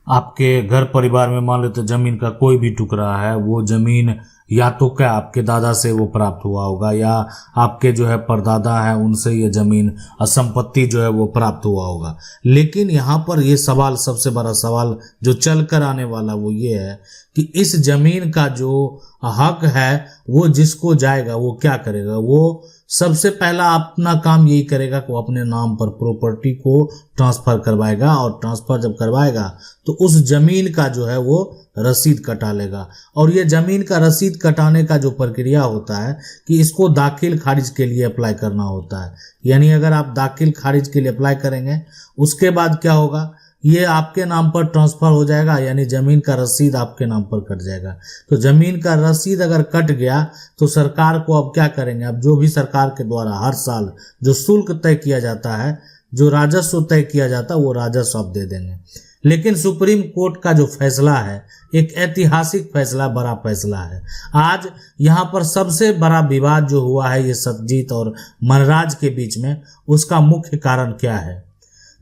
आपके घर परिवार में मान लेते जमीन का कोई भी टुकड़ा है, वो जमीन या तो क्या आपके दादा से वो प्राप्त हुआ होगा या आपके जो है परदादा है उनसे ये जमीन संपत्ति जो है वो प्राप्त हुआ होगा। लेकिन यहाँ पर ये सवाल, सबसे बड़ा सवाल जो चल कर आने वाला वो ये है कि इस जमीन का जो हक है वो जिसको जाएगा वो क्या करेगा। वो सबसे पहला अपना काम यही करेगा कि वो अपने नाम पर प्रॉपर्टी को ट्रांसफर करवाएगा, और ट्रांसफर जब करवाएगा तो उस जमीन का जो है वो रसीद कटा लेगा। और ये जमीन का रसीद कटाने का जो प्रक्रिया होता है कि इसको दाखिल खारिज के लिए अप्लाई करना होता है। यानी अगर आप दाखिल खारिज के लिए अप्लाई करेंगे उसके बाद क्या होगा, ये आपके नाम पर ट्रांसफर हो जाएगा, यानी जमीन का रसीद आपके नाम पर कट जाएगा। तो जमीन का रसीद अगर कट गया तो सरकार को अब क्या करेंगे, अब जो भी सरकार के द्वारा हर साल जो शुल्क तय किया जाता है, जो राजस्व तय किया जाता है, वो राजस्व आप दे देंगे। लेकिन सुप्रीम कोर्ट का जो फैसला है एक ऐतिहासिक फैसला, बड़ा फैसला है। आज यहाँ पर सबसे बड़ा विवाद जो हुआ है ये सत्यजीत और मनराज के बीच में, उसका मुख्य कारण क्या है।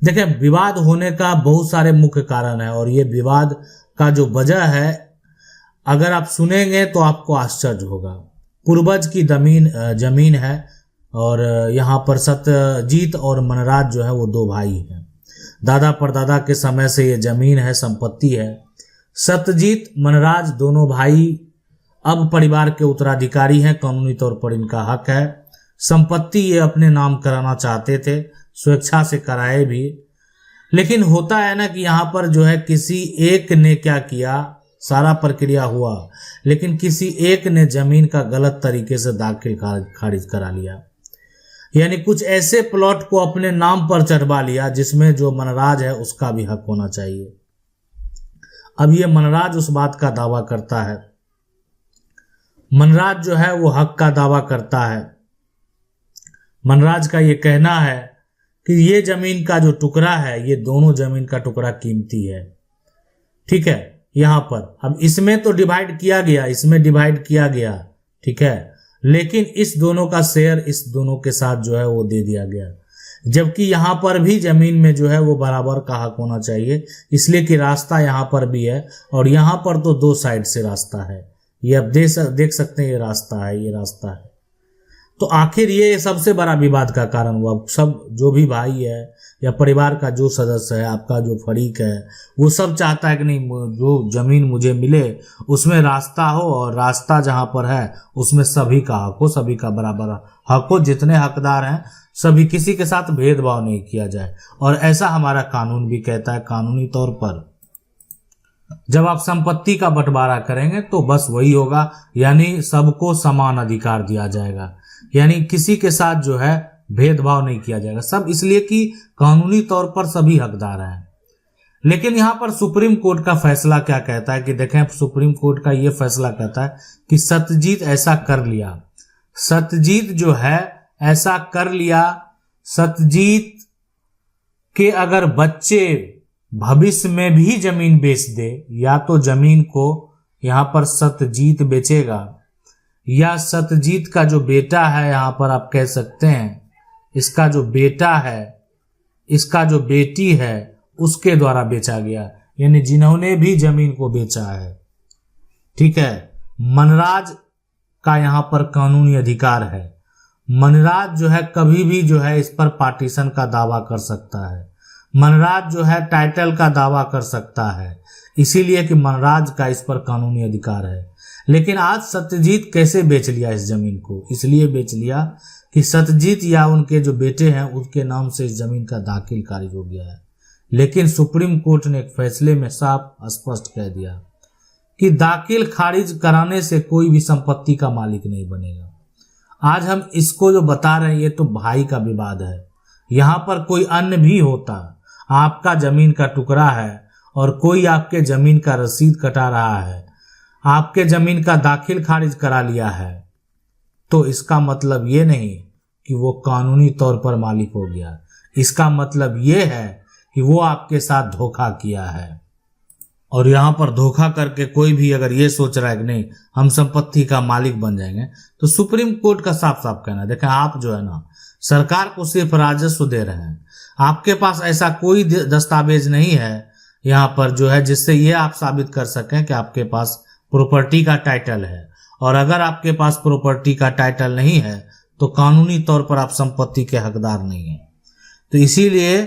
देखिए, विवाद होने का बहुत सारे मुख्य कारण है, और ये विवाद का जो वजह है अगर आप सुनेंगे तो आपको आश्चर्य होगा। पूर्वज की जमीन है, और यहाँ पर सत्यजीत और मनराज जो है वो दो भाई हैं। दादा परदादा के समय से ये जमीन है, संपत्ति है। सत्यजीत मनराज दोनों भाई अब परिवार के उत्तराधिकारी हैं, कानूनी तौर पर इनका हक है। संपत्ति ये अपने नाम कराना चाहते थे, स्वेच्छा से कराए भी। लेकिन होता है ना कि यहाँ पर जो है किसी एक ने क्या किया, सारा प्रक्रिया हुआ लेकिन किसी एक ने जमीन का गलत तरीके से दाखिल खारिज करा लिया। यानी कुछ ऐसे प्लॉट को अपने नाम पर चढ़वा लिया जिसमें जो मनराज है उसका भी हक होना चाहिए। अब ये मनराज उस बात का दावा करता है, मनराज जो है वो हक का दावा करता है। मनराज का ये कहना है कि ये जमीन का जो टुकड़ा है, ये दोनों जमीन का टुकड़ा कीमती है। ठीक है, यहाँ पर अब इसमें तो डिवाइड किया गया, इसमें डिवाइड किया गया, ठीक है, लेकिन इस दोनों का शेयर इस दोनों के साथ जो है वो दे दिया गया। जबकि यहाँ पर भी जमीन में जो है वो बराबर का हक होना चाहिए, इसलिए कि रास्ता यहाँ पर भी है और यहाँ पर तो दो साइड से रास्ता है। ये अब देख सकते हैं, ये रास्ता है, ये रास्ता है। तो आखिर ये सबसे बड़ा विवाद का कारण हुआ। सब जो भी भाई है या परिवार का जो सदस्य है, आपका जो फरीक है, वो सब चाहता है कि नहीं, जो जमीन मुझे मिले उसमें रास्ता हो, और रास्ता जहाँ पर है उसमें सभी का हक हो, सभी का बराबर हक हो, जितने हकदार हैं सभी, किसी के साथ भेदभाव नहीं किया जाए। और ऐसा हमारा कानून भी कहता है। कानूनी तौर पर जब आप संपत्ति का बंटवारा करेंगे तो बस वही होगा, यानी सबको समान अधिकार दिया जाएगा, यानी किसी के साथ जो है भेदभाव नहीं किया जाएगा। सब इसलिए कि कानूनी तौर पर सभी हकदार हैं। लेकिन यहाँ पर सुप्रीम कोर्ट का फैसला क्या कहता है कि देखें, सुप्रीम कोर्ट का ये फैसला कहता है कि सत्यजीत ऐसा कर लिया, सत्यजीत जो है ऐसा कर लिया। सत्यजीत के अगर बच्चे भविष्य में भी जमीन बेच दे, या तो जमीन को यहाँ पर सत्यजीत बेचेगा, या सत्यजीत का जो बेटा है, यहाँ पर आप कह सकते हैं इसका जो बेटा है, इसका जो बेटी है, उसके द्वारा बेचा गया, यानी जिन्होंने भी जमीन को बेचा है। ठीक है, मनराज का यहाँ पर कानूनी अधिकार है। मनराज जो है कभी भी जो है इस पर पार्टीशन का दावा कर सकता है। मनराज जो है टाइटल का दावा कर सकता है, इसीलिए कि मनराज का इस पर कानूनी अधिकार है। लेकिन आज सत्यजीत कैसे बेच लिया इस जमीन को? इसलिए बेच लिया कि सत्यजीत या उनके जो बेटे हैं उनके नाम से इस जमीन का दाखिल खारिज हो गया है। लेकिन सुप्रीम कोर्ट ने एक फैसले में साफ स्पष्ट कह दिया कि दाखिल खारिज कराने से कोई भी संपत्ति का मालिक नहीं बनेगा। आज हम इसको जो बता रहे हैं ये तो भाई का विवाद है। यहाँ पर कोई अन्य भी होता, आपका जमीन का टुकड़ा है और कोई आपके जमीन का रसीद कटा रहा है, आपके जमीन का दाखिल खारिज करा लिया है, तो इसका मतलब ये नहीं कि वो कानूनी तौर पर मालिक हो गया। इसका मतलब ये है कि वो आपके साथ धोखा किया है। और यहाँ पर धोखा करके कोई भी अगर ये सोच रहा है कि नहीं हम संपत्ति का मालिक बन जाएंगे, तो सुप्रीम कोर्ट का साफ साफ कहना है, देखें आप जो है ना सरकार को सिर्फ राजस्व दे रहे हैं, आपके पास ऐसा कोई दस्तावेज नहीं है यहाँ पर जो है, जिससे ये आप साबित कर सकें कि आपके पास प्रॉपर्टी का टाइटल है। और अगर आपके पास प्रॉपर्टी का टाइटल नहीं है तो कानूनी तौर पर आप संपत्ति के हकदार नहीं हैं। तो इसीलिए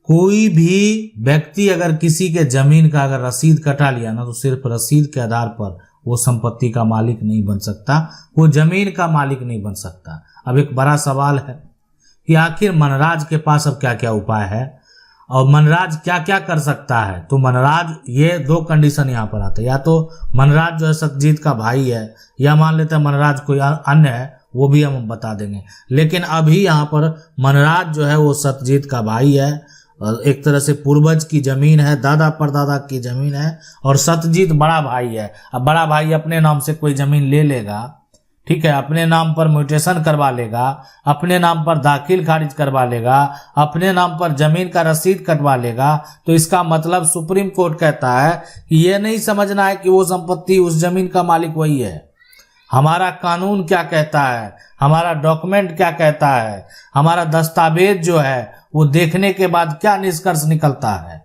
कोई भी व्यक्ति अगर किसी के जमीन का अगर रसीद कटा लिया ना, तो सिर्फ रसीद के आधार पर वो संपत्ति का मालिक नहीं बन सकता, वो जमीन का मालिक नहीं बन सकता। अब एक बड़ा सवाल है कि आखिर मनराज के पास अब क्या क्या उपाय है और मनराज क्या क्या कर सकता है। तो मनराज, ये दो कंडीशन यहाँ पर आते हैं, या तो मनराज जो है सत्यजीत का भाई है, या मान लेते हैं मनराज कोई अन्य है, वो भी हम बता देंगे। लेकिन अभी यहाँ पर मनराज जो है वो सत्यजीत का भाई है, एक तरह से पूर्वज की जमीन है, दादा परदादा की जमीन है, और सत्यजीत बड़ा भाई है। अब बड़ा भाई अपने नाम से कोई जमीन ले लेगा, ठीक है, अपने नाम पर म्यूटेशन करवा लेगा, अपने नाम पर दाखिल खारिज करवा लेगा, अपने नाम पर जमीन का रसीद कटवा लेगा, तो इसका मतलब सुप्रीम कोर्ट कहता है कि ये नहीं समझना है कि वो संपत्ति, उस जमीन का मालिक वही है। हमारा कानून क्या कहता है, हमारा डॉक्यूमेंट क्या कहता है, हमारा दस्तावेज जो है वो देखने के बाद क्या निष्कर्ष निकलता है।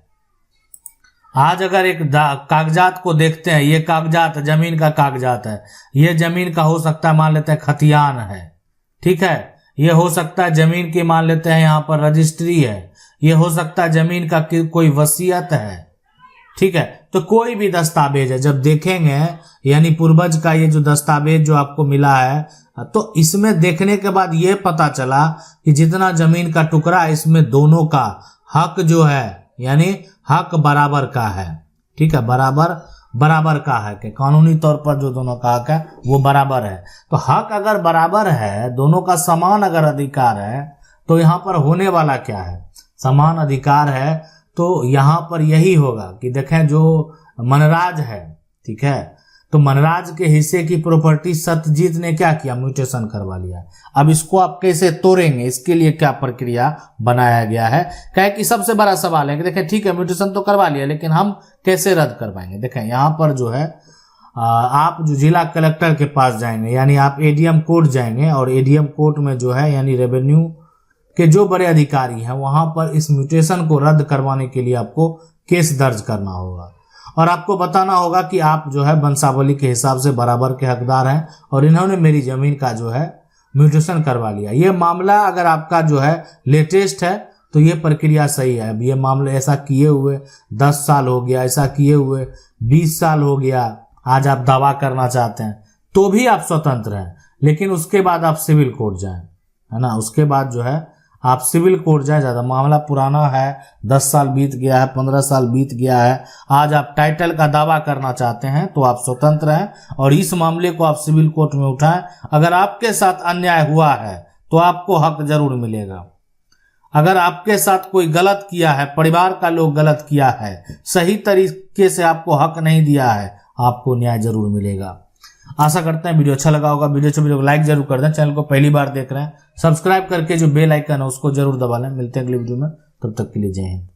आज अगर एक कागजात को देखते हैं, ये कागजात जमीन का कागजात है, ये जमीन का हो सकता है मान लेते हैं खतियान है, ठीक है, ये हो सकता है जमीन की मान लेते हैं यहाँ पर रजिस्ट्री है, ये हो सकता है जमीन का कोई वसीयत है, ठीक है। तो कोई भी दस्तावेज है, जब देखेंगे यानी पूर्वज का ये जो दस्तावेज जो आपको मिला है, तो इसमें देखने के बाद ये पता चला कि जितना जमीन का टुकड़ा है इसमें दोनों का हक जो है, यानी हक बराबर का है, ठीक है, बराबर का है कि कानूनी तौर पर जो दोनों का हक है वो बराबर है। तो हक अगर बराबर है, दोनों का समान अगर अधिकार है, तो यहाँ पर होने वाला क्या है, समान अधिकार है। तो यहाँ पर यही होगा कि देखें जो मनराज है, ठीक है, तो मनराज के हिस्से की प्रॉपर्टी सत्यजीत ने क्या किया, म्यूटेशन करवा लिया। अब इसको आप कैसे तोड़ेंगे, इसके लिए क्या प्रक्रिया बनाया गया है, कहे कि सबसे बड़ा सवाल है कि देखें ठीक है म्यूटेशन तो करवा लिया, लेकिन हम कैसे रद्द करवाएंगे। देखें यहाँ पर जो है आप जो जिला कलेक्टर के पास जाएंगे, यानी आप एडीएम कोर्ट जाएंगे, और एडीएम कोर्ट में जो है यानी रेवेन्यू के जो बड़े अधिकारी हैं वहां पर इस म्यूटेशन को रद्द करवाने के लिए आपको केस दर्ज करना होगा, और आपको बताना होगा कि आप जो है वंशावली के हिसाब से बराबर के हकदार हैं और इन्होंने मेरी जमीन का जो है म्यूटेशन करवा लिया। ये मामला अगर आपका जो है लेटेस्ट है तो ये प्रक्रिया सही है। अब ये मामला ऐसा किए हुए 10 साल हो गया, ऐसा किए हुए 20 साल हो गया, आज आप दावा करना चाहते हैं तो भी आप स्वतंत्र हैं, लेकिन उसके बाद आप सिविल कोर्ट जाएं, है ना, उसके बाद जो है आप सिविल कोर्ट जाए। ज्यादा मामला पुराना है, 10 साल बीत गया है, 15 साल बीत गया है, आज आप टाइटल का दावा करना चाहते हैं तो आप स्वतंत्र हैं और इस मामले को आप सिविल कोर्ट में उठाएं। अगर आपके साथ अन्याय हुआ है तो आपको हक जरूर मिलेगा। अगर आपके साथ कोई गलत किया है, परिवार का लोग गलत किया है, सही तरीके से आपको हक नहीं दिया है, आपको न्याय जरूर मिलेगा। आशा करते हैं वीडियो अच्छा लगा होगा। वीडियो को लाइक जरूर कर दें। चैनल को पहली बार देख रहे हैं सब्सक्राइब करके जो बेल आइकन है उसको जरूर दबा लें। मिलते हैं अगली वीडियो में, तब तक के लिए जय हिंद।